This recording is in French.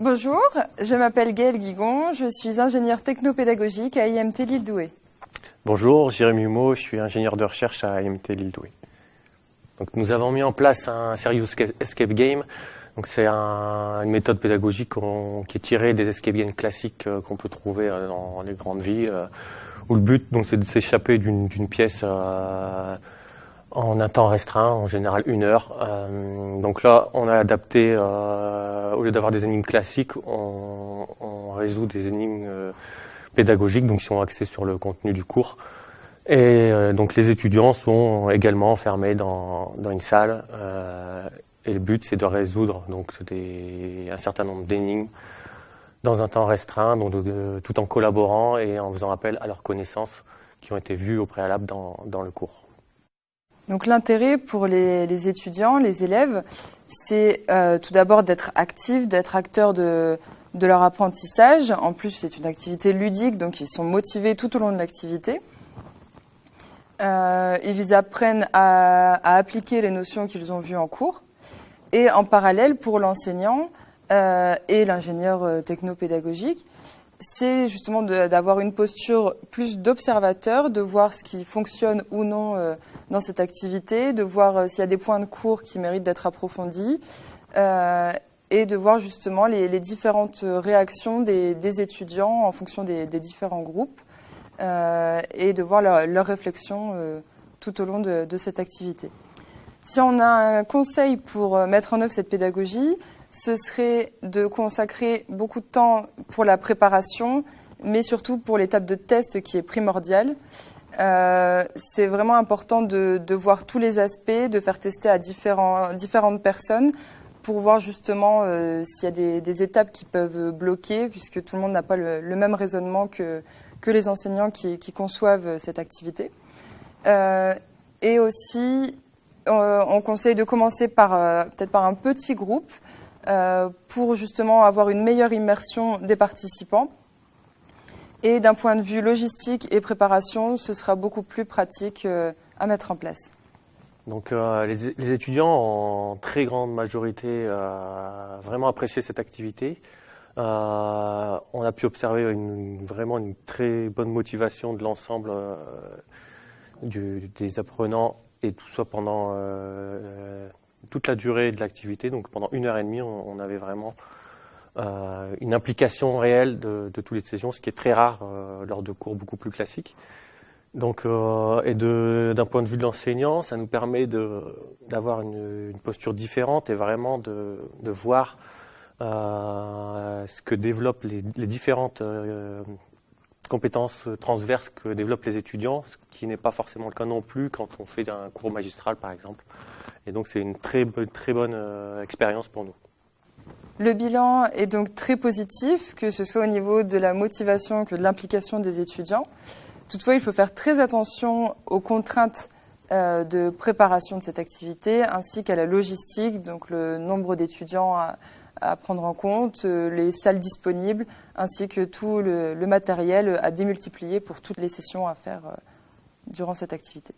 Bonjour, je m'appelle Gaëlle Guigon, je suis ingénieure technopédagogique à IMT Lille-Douai. Bonjour, Jérémy Humeau, je suis ingénieur de recherche à IMT Lille-Douai. Donc, nous avons mis en place un Serious Escape Game. Donc, c'est une méthode pédagogique qui est tirée des escape games classiques qu'on peut trouver dans les grandes villes, où le but c'est de s'échapper d'une pièce en un temps restreint, en général 1 heure. Donc là, on a adapté, au lieu d'avoir des énigmes classiques, on résout des énigmes pédagogiques, donc qui sont axées sur le contenu du cours. Et donc les étudiants sont également enfermés dans une salle, et le but c'est de résoudre un certain nombre d'énigmes dans un temps restreint, tout en collaborant et en faisant appel à leurs connaissances qui ont été vues au préalable dans le cours. Donc l'intérêt pour les étudiants, les élèves, c'est tout d'abord d'être actifs, d'être acteurs de leur apprentissage. En plus, c'est une activité ludique, donc ils sont motivés tout au long de l'activité. Ils apprennent à appliquer les notions qu'ils ont vues en cours. Et en parallèle, pour l'enseignant et l'ingénieur technopédagogique, c'est justement d'avoir une posture plus d'observateur, de voir ce qui fonctionne ou non dans cette activité, de voir s'il y a des points de cours qui méritent d'être approfondis, et de voir justement les différentes réactions des étudiants en fonction des différents groupes, et de voir leur réflexion tout au long de cette activité. Si on a un conseil pour mettre en œuvre cette pédagogie, ce serait de consacrer beaucoup de temps pour la préparation, mais surtout pour l'étape de test qui est primordiale. C'est vraiment important de voir tous les aspects, de faire tester à différentes personnes pour voir justement s'il y a des étapes qui peuvent bloquer, puisque tout le monde n'a pas le même raisonnement que les enseignants qui conçoivent cette activité. Et aussi, on conseille de commencer peut-être par un petit groupe pour justement avoir une meilleure immersion des participants. Et d'un point de vue logistique et préparation, ce sera beaucoup plus pratique à mettre en place. Donc les étudiants, en très grande majorité, vraiment apprécié cette activité. On a pu observer vraiment une très bonne motivation de l'ensemble des apprenants, et tout ça pendant toute la durée de l'activité. Donc pendant 1h30, on avait vraiment une implication réelle de tous les étudiants, ce qui est très rare lors de cours beaucoup plus classiques. Donc, et d'un point de vue de l'enseignant, ça nous permet d'avoir une posture différente et vraiment de voir ce que développent les différentes compétences transverses que développent les étudiants, ce qui n'est pas forcément le cas non plus quand on fait un cours magistral par exemple. Et donc c'est une très bonne expérience pour nous. Le bilan est donc très positif, que ce soit au niveau de la motivation que de l'implication des étudiants. Toutefois, il faut faire très attention aux contraintes de préparation de cette activité, ainsi qu'à la logistique, donc le nombre d'étudiants à prendre en compte, les salles disponibles, ainsi que tout le matériel à démultiplier pour toutes les sessions à faire durant cette activité.